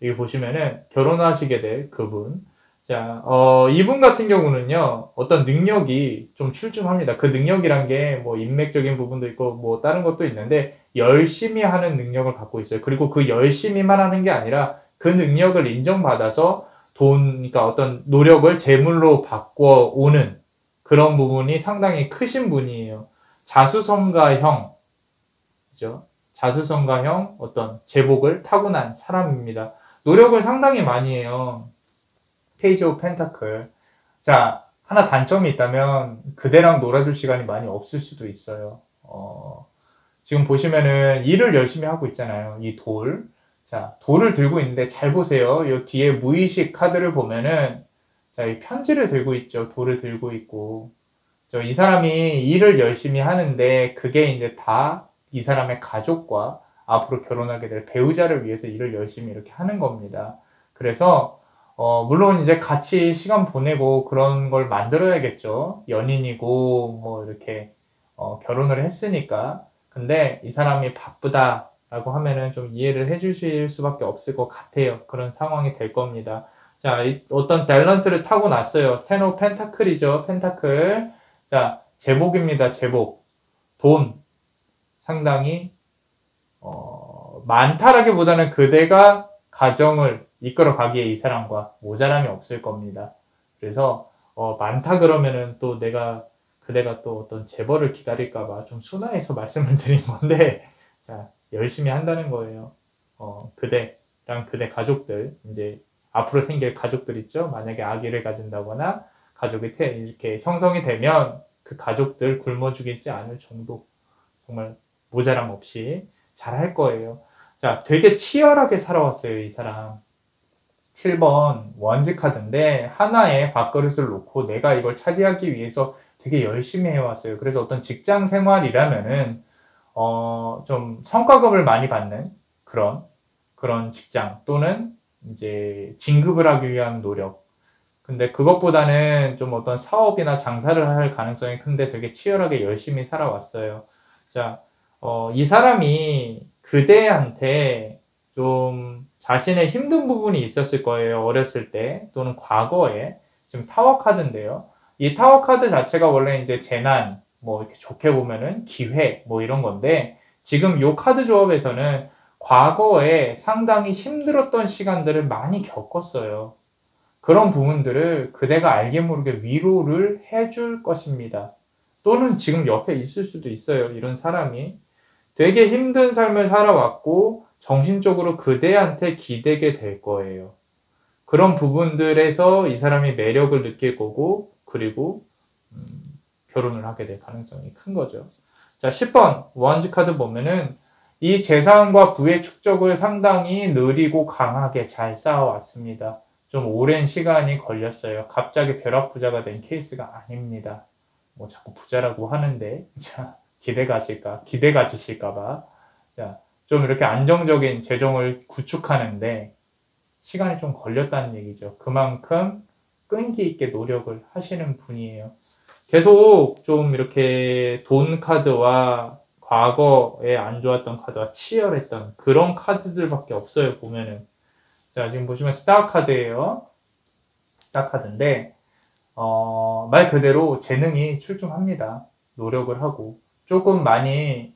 여기 보시면은 결혼하시게 될 그분. 자, 이분 같은 경우는요, 어떤 능력이 좀 출중합니다. 그 능력이란 게 뭐 인맥적인 부분도 있고 뭐 다른 것도 있는데 열심히 하는 능력을 갖고 있어요. 그리고 그 열심히만 하는 게 아니라 그 능력을 인정받아서 그러니까 어떤 노력을 재물로 바꿔오는 그런 부분이 상당히 크신 분이에요. 자수성가형, 그죠? 자수성가형 어떤 제복을 타고난 사람입니다. 노력을 상당히 많이 해요. 페이지 오브 펜타클. 자, 하나 단점이 있다면 그대랑 놀아줄 시간이 많이 없을 수도 있어요. 지금 보시면은 일을 열심히 하고 있잖아요. 이 돌. 자, 돌을 들고 있는데 잘 보세요. 이 뒤에 무의식 카드를 보면은 자, 이 편지를 들고 있죠. 돌을 들고 있고. 이 사람이 일을 열심히 하는데 그게 이제 다 이 사람의 가족과 앞으로 결혼하게 될 배우자를 위해서 일을 열심히 이렇게 하는 겁니다. 그래서 물론 이제 같이 시간 보내고 그런 걸 만들어야겠죠. 연인이고 뭐 이렇게 결혼을 했으니까. 근데 이 사람이 바쁘다라고 하면은 좀 이해를 해주실 수밖에 없을 것 같아요. 그런 상황이 될 겁니다. 자, 어떤 탤런트를 타고 났어요. 텐 오브 펜타클이죠. 펜타클. 자, 제복입니다. 제복. 돈. 상당히 많다라기보다는 그대가 가정을 이끌어가기에 이 사람과 모자람이 없을 겁니다. 그래서 많다 그러면은 또 그대가 또 어떤 재벌을 기다릴까봐 좀 순화해서 말씀을 드린 건데, 자, 열심히 한다는 거예요. 그대랑 그대 가족들, 이제 앞으로 생길 가족들 있죠? 만약에 아기를 가진다거나 가족이 이렇게 형성이 되면 그 가족들 굶어 죽이지 않을 정도, 정말 모자람 없이 잘 할 거예요. 자, 되게 치열하게 살아왔어요, 이 사람. 7번 원지 카드인데 하나에 밥그릇을 놓고 내가 이걸 차지하기 위해서 되게 열심히 해왔어요. 그래서 어떤 직장 생활이라면은 좀 성과급을 많이 받는 그런 직장 또는 이제 진급을 하기 위한 노력. 근데 그것보다는 좀 어떤 사업이나 장사를 할 가능성이 큰데 되게 치열하게 열심히 살아왔어요. 자, 이 사람이 그대한테 좀 자신의 힘든 부분이 있었을 거예요. 어렸을 때 또는 과거에. 지금 타워 카드인데요. 이 타워 카드 자체가 원래 이제 재난, 뭐 이렇게 좋게 보면은 기회, 뭐 이런 건데 지금 요 카드 조합에서는 과거에 상당히 힘들었던 시간들을 많이 겪었어요. 그런 부분들을 그대가 알게 모르게 위로를 해줄 것입니다. 또는 지금 옆에 있을 수도 있어요. 이런 사람이. 되게 힘든 삶을 살아왔고 정신적으로 그대한테 기대게 될 거예요. 그런 부분들에서 이 사람이 매력을 느낄 거고 그리고 결혼을 하게 될 가능성이 큰 거죠. 자, 10번 원지 카드 보면은 이 재산과 부의 축적을 상당히 느리고 강하게 잘 쌓아왔습니다. 좀 오랜 시간이 걸렸어요. 갑자기 벼락부자가 된 케이스가 아닙니다. 뭐 자꾸 부자라고 하는데 자, 기대 가지실까봐 자, 좀 이렇게 안정적인 재정을 구축하는데 시간이 좀 걸렸다는 얘기죠. 그만큼 끈기 있게 노력을 하시는 분이에요. 계속 좀 이렇게 돈 카드와 과거에 안 좋았던 카드와 치열했던 그런 카드들밖에 없어요, 보면은. 자, 지금 보시면 스타 카드예요. 스타 카드인데, 말 그대로 재능이 출중합니다. 노력을 하고. 조금 많이,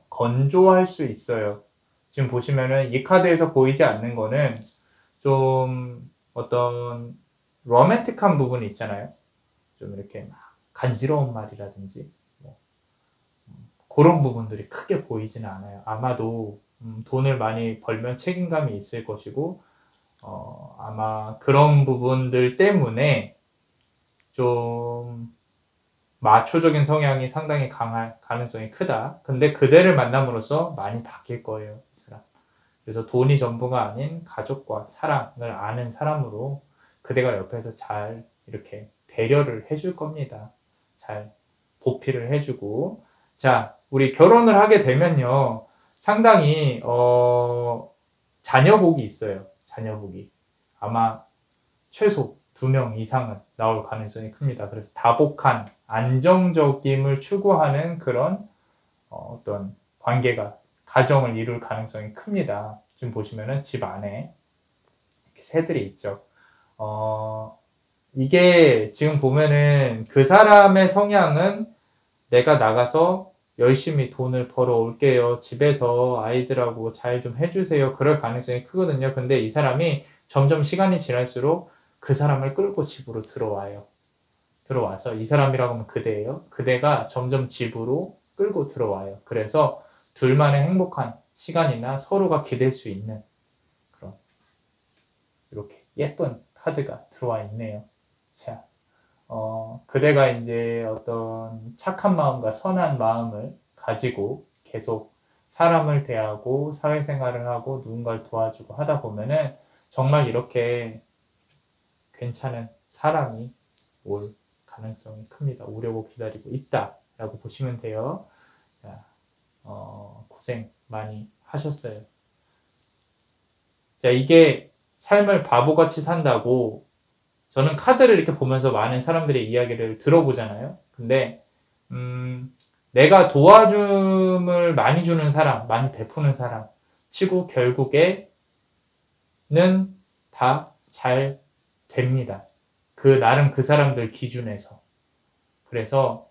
건조할 수 있어요. 지금 보시면은 이 카드에서 보이지 않는 거는 좀 어떤 로맨틱한 부분이 있잖아요. 좀 이렇게 막 간지러운 말이라든지 뭐, 그런 부분들이 크게 보이지는 않아요. 아마도 돈을 많이 벌면 책임감이 있을 것이고 아마 그런 부분들 때문에 좀 마초적인 성향이 상당히 강할 가능성이 크다. 근데 그대를 만남으로써 많이 바뀔 거예요, 이 사람. 그래서 돈이 전부가 아닌 가족과 사랑을 아는 사람으로 그대가 옆에서 잘 이렇게 배려를 해줄 겁니다. 잘 보필을 해주고. 자, 우리 결혼을 하게 되면요. 상당히, 자녀복이 있어요. 자녀복이. 아마 최소 2명 이상은 나올 가능성이 큽니다. 그래서 다복한 안정적임을 추구하는 그런 어떤 관계가 가정을 이룰 가능성이 큽니다. 지금 보시면은 집 안에 이렇게 새들이 있죠. 이게 지금 보면은 그 사람의 성향은 내가 나가서 열심히 돈을 벌어 올게요. 집에서 아이들하고 잘 좀 해주세요. 그럴 가능성이 크거든요. 근데 이 사람이 점점 시간이 지날수록 그 사람을 끌고 집으로 들어와요. 들어와서 이 사람이라고 하면 그대예요. 그대가 점점 집으로 끌고 들어와요. 그래서 둘만의 행복한 시간이나 서로가 기댈 수 있는 그런 이렇게 예쁜 카드가 들어와 있네요. 자, 그대가 이제 어떤 착한 마음과 선한 마음을 가지고 계속 사람을 대하고 사회생활을 하고 누군가를 도와주고 하다 보면은 정말 이렇게 괜찮은 사람이 올 가능성이 큽니다. 오려고 기다리고 있다라고 보시면 돼요. 자, 고생 많이 하셨어요. 자, 이게 삶을 바보같이 산다고 저는 카드를 이렇게 보면서 많은 사람들의 이야기를 들어보잖아요. 근데 내가 도와줌을 많이 주는 사람, 많이 베푸는 사람 치고 결국에는 다 잘 됩니다. 나름 그 사람들 기준에서. 그래서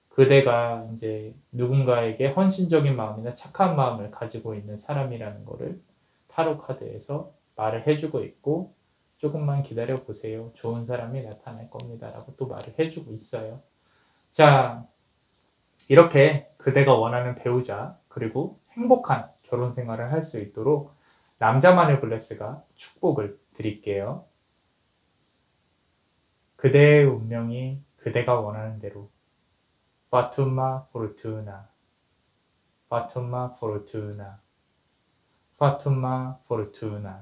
그대가 이제 누군가에게 헌신적인 마음이나 착한 마음을 가지고 있는 사람이라는 거를 타로 카드에서 말을 해주고 있고 조금만 기다려 보세요. 좋은 사람이 나타날 겁니다. 라고 또 말을 해주고 있어요. 자, 이렇게 그대가 원하는 배우자 그리고 행복한 결혼 생활을 할 수 있도록 남자만의 블레스가 축복을 드릴게요. 그대의 운명이 그대가 원하는 대로. Fatuma Fortuna. Fatuma Fortuna. Fatuma Fortuna.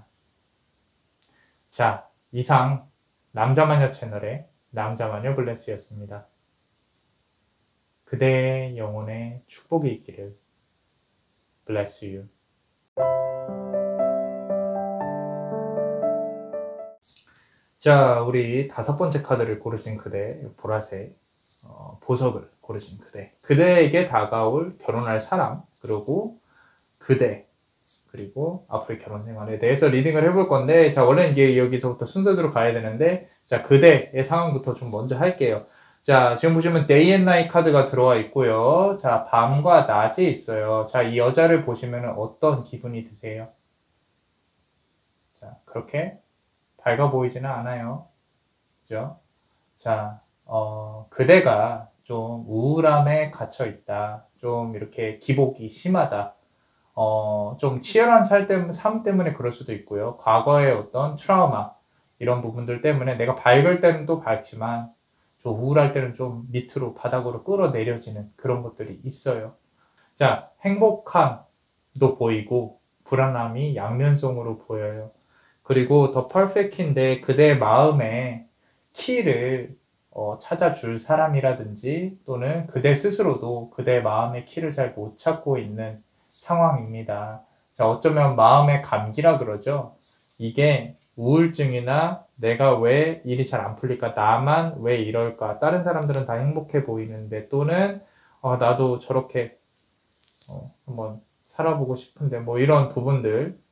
자, 이상 남자마녀 채널의 남자마녀 블레스였습니다. 그대의 영혼에 축복이 있기를. Bless you. 자, 우리 5번째 카드를 고르신 그대, 보라색 보석을 고르신 그대. 그대에게 다가올 결혼할 사람, 그리고 그대, 그리고 앞으로의 결혼 생활에 대해서 리딩을 해볼 건데, 자, 원래 이게 여기서부터 순서대로 가야 되는데, 자, 그대의 상황부터 좀 먼저 할게요. 자, 지금 보시면 Day and Night 카드가 들어와 있고요. 자, 밤과 낮이 있어요. 자, 이 여자를 보시면 어떤 기분이 드세요? 자, 그렇게 밝아 보이지는 않아요. 그죠? 자, 그대가 좀 우울함에 갇혀 있다. 좀 이렇게 기복이 심하다. 좀 치열한 삶 때문에 그럴 수도 있고요. 과거의 어떤 트라우마, 이런 부분들 때문에 내가 밝을 때는 또 밝지만, 좀 우울할 때는 좀 밑으로, 바닥으로 끌어내려지는 그런 것들이 있어요. 자, 행복함도 보이고, 불안함이 양면성으로 보여요. 그리고 더 퍼펙트인데 그대의 마음에 키를 찾아줄 사람이라든지 또는 그대 스스로도 그대의 마음의 키를 잘 못 찾고 있는 상황입니다. 자, 어쩌면 마음의 감기라 그러죠. 이게 우울증이나 내가 왜 일이 잘 안 풀릴까, 나만 왜 이럴까, 다른 사람들은 다 행복해 보이는데, 또는 나도 저렇게 한번 살아보고 싶은데, 뭐 이런 부분들,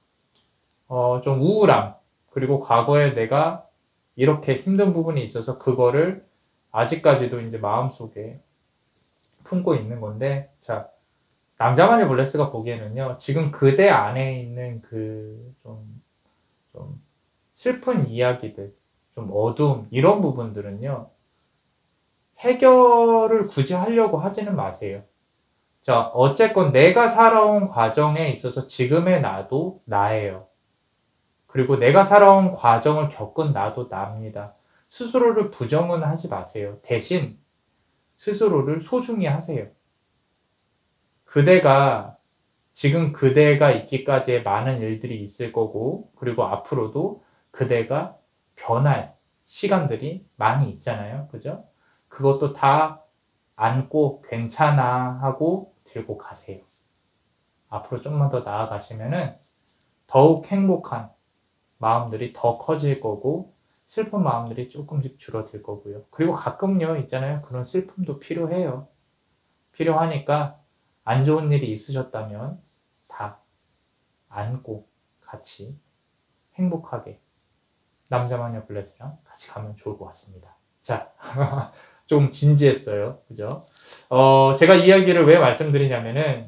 좀 우울함, 그리고 과거에 내가 이렇게 힘든 부분이 있어서 그거를 아직까지도 이제 마음속에 품고 있는 건데, 자, 남자마녀 블레스가 보기에는요, 지금 그대 안에 있는 그 좀 슬픈 이야기들, 좀 어두움, 이런 부분들은요, 해결을 굳이 하려고 하지는 마세요. 자, 어쨌건 내가 살아온 과정에 있어서 지금의 나도 나예요. 그리고 내가 살아온 과정을 겪은 나도 납니다. 스스로를 부정은 하지 마세요. 대신 스스로를 소중히 하세요. 지금 그대가 있기까지의 많은 일들이 있을 거고, 그리고 앞으로도 그대가 변할 시간들이 많이 있잖아요. 그죠? 그것도 다 안고 괜찮아 하고 들고 가세요. 앞으로 좀만 더 나아가시면은 더욱 행복한 마음들이 더 커질 거고, 슬픈 마음들이 조금씩 줄어들 거고요. 그리고 가끔요, 있잖아요. 그런 슬픔도 필요해요. 필요하니까 안 좋은 일이 있으셨다면 다 안고 같이 행복하게 남자마녀 블레스랑 같이 가면 좋을 것 같습니다. 자, 좀 진지했어요. 그죠? 제가 이야기를 왜 말씀드리냐면은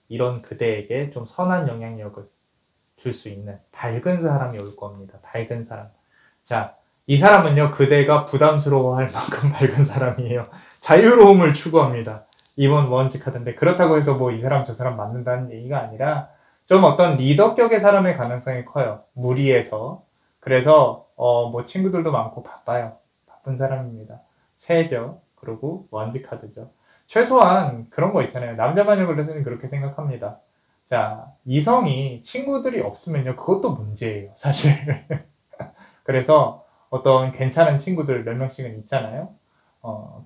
이런 그대에게 좀 선한 영향력을 줄 수 있는 밝은 사람이 올 겁니다. 밝은 사람. 자, 이 사람은요, 그대가 부담스러워할 만큼 밝은 사람이에요. 자유로움을 추구합니다. 이번 원칙 카드인데, 그렇다고 해서 뭐 이 사람 저 사람 맞는다는 얘기가 아니라 좀 어떤 리더격의 사람의 가능성이 커요. 무리해서. 그래서 뭐 친구들도 많고 바빠요. 바쁜 사람입니다. 새죠. 그리고 원칙 카드죠. 최소한 그런 거 있잖아요. 남자마녀 블레스는 그렇게 생각합니다. 자, 이성이 친구들이 없으면요, 그것도 문제예요, 사실. 그래서 어떤 괜찮은 친구들 몇 명씩은 있잖아요.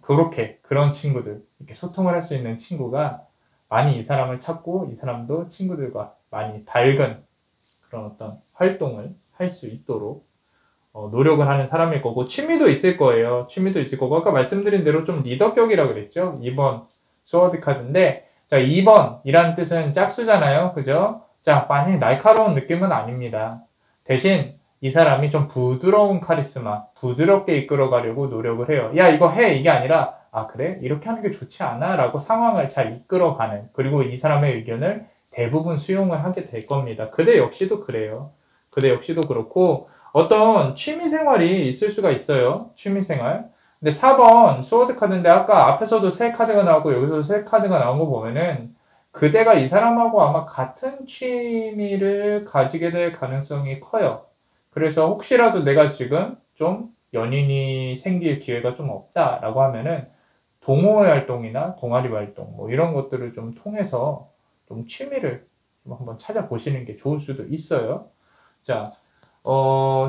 그런 친구들, 이렇게 소통을 할 수 있는 친구가 많이 이 사람을 찾고, 이 사람도 친구들과 많이 밝은 그런 어떤 활동을 할 수 있도록 노력을 하는 사람일 거고, 취미도 있을 거예요. 취미도 있을 거고, 아까 말씀드린 대로 좀 리더격이라고 그랬죠. 2번 스워드 카드인데, 자, 2번이라는 뜻은 짝수잖아요. 그죠? 자, 많이 날카로운 느낌은 아닙니다. 대신 이 사람이 좀 부드러운 카리스마, 부드럽게 이끌어가려고 노력을 해요. 야, 이거 해! 이게 아니라, 아, 그래? 이렇게 하는 게 좋지 않아? 라고 상황을 잘 이끌어가는, 그리고 이 사람의 의견을 대부분 수용을 하게 될 겁니다. 그대 역시도 그래요. 그대 역시도 그렇고, 어떤 취미생활이 있을 수가 있어요. 취미생활. 근데 4번 스워드 카드인데, 아까 앞에서도 새 카드가 나오고 여기서도 새 카드가 나온 거 보면은 그대가 이 사람하고 아마 같은 취미를 가지게 될 가능성이 커요. 그래서 혹시라도 내가 지금 좀 연인이 생길 기회가 좀 없다라고 하면은 동호회 활동이나 동아리 활동 뭐 이런 것들을 좀 통해서 좀 취미를 좀 한번 찾아보시는 게 좋을 수도 있어요. 자,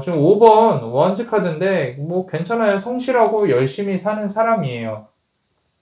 지금 5번 원즈 카드인데 뭐 괜찮아요. 성실하고 열심히 사는 사람이에요.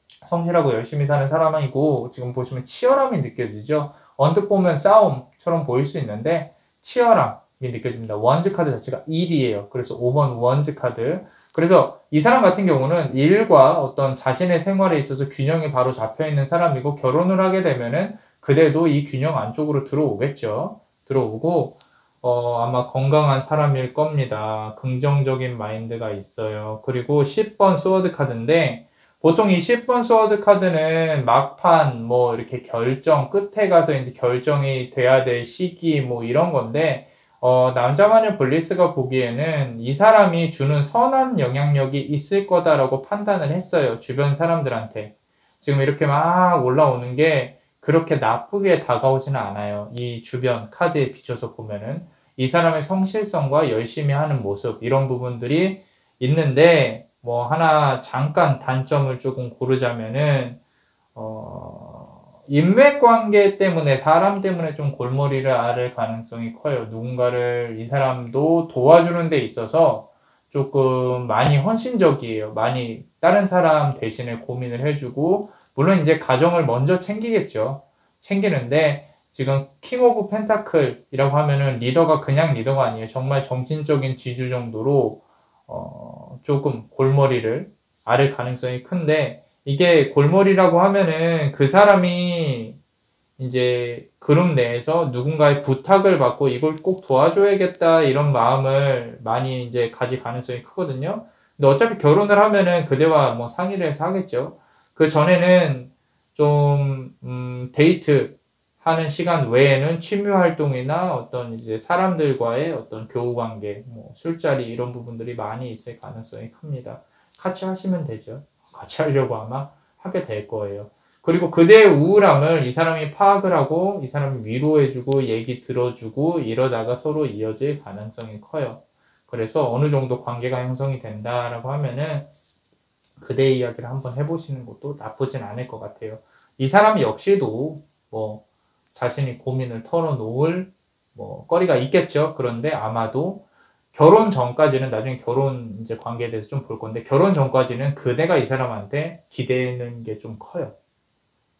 성실하고 열심히 사는 사람이고 지금 보시면 치열함이 느껴지죠. 언뜻 보면 싸움처럼 보일 수 있는데 치열함이 느껴집니다. 원즈 카드 자체가 일이에요. 그래서 5번 원즈 카드. 그래서 이 사람 같은 경우는 일과 어떤 자신의 생활에 있어서 균형이 바로 잡혀 있는 사람이고 결혼을 하게 되면은 그대도 이 균형 안쪽으로 들어오겠죠. 들어오고 아마 건강한 사람일 겁니다. 긍정적인 마인드가 있어요. 그리고 10번 스워드 카드인데 보통 이 10번 스워드 카드는 막판 뭐 이렇게 결정 끝에 가서 이제 결정이 돼야 될 시기 뭐 이런 건데 남자마녀 블리스가 보기에는 이 사람이 주는 선한 영향력이 있을 거다라고 판단을 했어요. 주변 사람들한테. 지금 이렇게 막 올라오는 게 그렇게 나쁘게 다가오지는 않아요. 이 주변 카드에 비춰서 보면은 이 사람의 성실성과 열심히 하는 모습 이런 부분들이 있는데 뭐 하나 잠깐 단점을 조금 고르자면은 인맥관계 때문에 사람 때문에 좀 골머리를 앓을 가능성이 커요. 누군가를 이 사람도 도와주는 데 있어서 조금 많이 헌신적이에요. 많이 다른 사람 대신에 고민을 해주고 물론 이제 가정을 먼저 챙기겠죠. 챙기는데 지금 킹 오브 펜타클이라고 하면은 리더가 그냥 리더가 아니에요. 정말 정신적인 지주 정도로 조금 골머리를 앓을 가능성이 큰데 이게 골머리라고 하면은 그 사람이 이제 그룹 내에서 누군가의 부탁을 받고 이걸 꼭 도와줘야겠다 이런 마음을 많이 이제 가질 가능성이 크거든요. 근데 어차피 결혼을 하면은 그대와 뭐 상의를 해서 하겠죠. 그 전에는 좀 데이트 하는 시간 외에는 취미 활동이나 어떤 이제 사람들과의 어떤 교우 관계, 뭐 술자리 이런 부분들이 많이 있을 가능성이 큽니다. 같이 하시면 되죠. 같이 하려고 아마 하게 될 거예요. 그리고 그대의 우울함을 이 사람이 파악을 하고 이 사람이 위로해주고 얘기 들어주고 이러다가 서로 이어질 가능성이 커요. 그래서 어느 정도 관계가 형성이 된다라고 하면은 그대의 이야기를 한번 해보시는 것도 나쁘진 않을 것 같아요. 이 사람 역시도 뭐 자신이 고민을 털어놓을 뭐 거리가 있겠죠. 그런데 아마도 결혼 전까지는 나중에 결혼 이제 관계에 대해서 좀 볼 건데 결혼 전까지는 그대가 이 사람한테 기대는 게 좀 커요.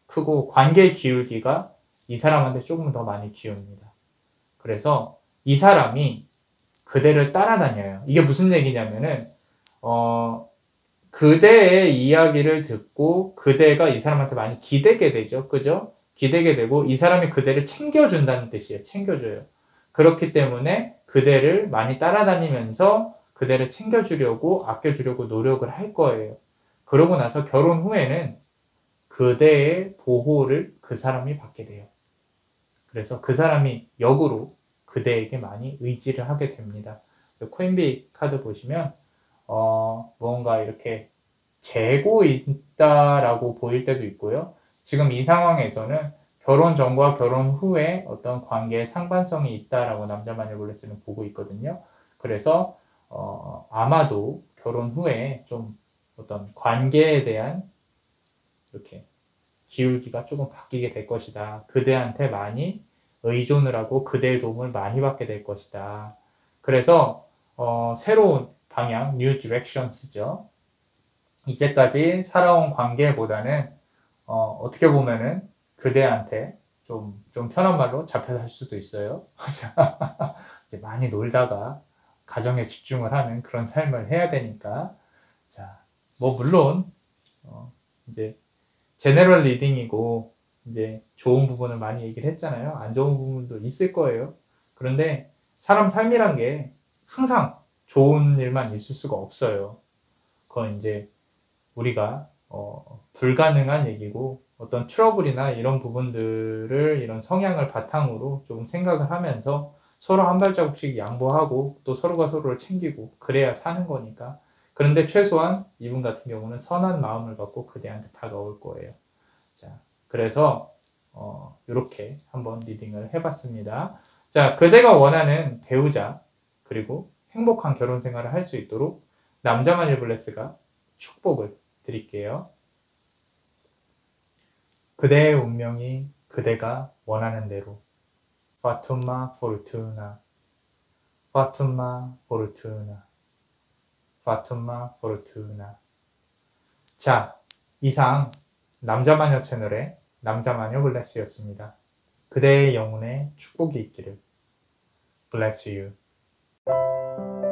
크고 관계 기울기가 이 사람한테 조금 더 많이 기웁니다. 그래서 이 사람이 그대를 따라다녀요. 이게 무슨 얘기냐면은 그대의 이야기를 듣고 그대가 이 사람한테 많이 기대게 되죠. 그죠? 기대게 되고 이 사람이 그대를 챙겨준다는 뜻이에요. 챙겨줘요. 그렇기 때문에 그대를 많이 따라다니면서 그대를 챙겨주려고 아껴주려고 노력을 할 거예요. 그러고 나서 결혼 후에는 그대의 보호를 그 사람이 받게 돼요. 그래서 그 사람이 역으로 그대에게 많이 의지를 하게 됩니다. 코인비 카드 보시면 뭔가 이렇게 재고 있다라고 보일 때도 있고요. 지금 이 상황에서는 결혼 전과 결혼 후에 어떤 관계에 상반성이 있다라고 남자만의 블레스는 보고 있거든요. 그래서 아마도 결혼 후에 좀 어떤 관계에 대한 이렇게 기울기가 조금 바뀌게 될 것이다. 그대한테 많이 의존을 하고 그대의 도움을 많이 받게 될 것이다. 그래서 새로운 방향, new directions죠. 이제까지 살아온 관계보다는 어떻게 보면은 그대한테 좀 편한 말로 잡혀 살 수도 있어요. 이제 많이 놀다가 가정에 집중을 하는 그런 삶을 해야 되니까. 자, 뭐 물론 이제 제너럴 리딩이고 이제 좋은 부분을 많이 얘기를 했잖아요. 안 좋은 부분도 있을 거예요. 그런데 사람 삶이란 게 항상 좋은 일만 있을 수가 없어요. 그건 이제 우리가 불가능한 얘기고 어떤 트러블이나 이런 부분들을 이런 성향을 바탕으로 조금 생각을 하면서 서로 한 발자국씩 양보하고 또 서로가 서로를 챙기고 그래야 사는 거니까. 그런데 최소한 이분 같은 경우는 선한 마음을 갖고 그대한테 다가올 거예요. 자, 그래서 이렇게 한번 리딩을 해봤습니다. 자, 그대가 원하는 배우자 그리고 행복한 결혼 생활을 할 수 있도록 남자마녀 블레스가 축복을 드릴게요. 그대의 운명이 그대가 원하는 대로. Fatuma Fortuna, Fatuma Fortuna, Fatuma Fortuna. 자, 이상 남자마녀 채널의 남자마녀 블레스였습니다. 그대의 영혼에 축복이 있기를. Bless you.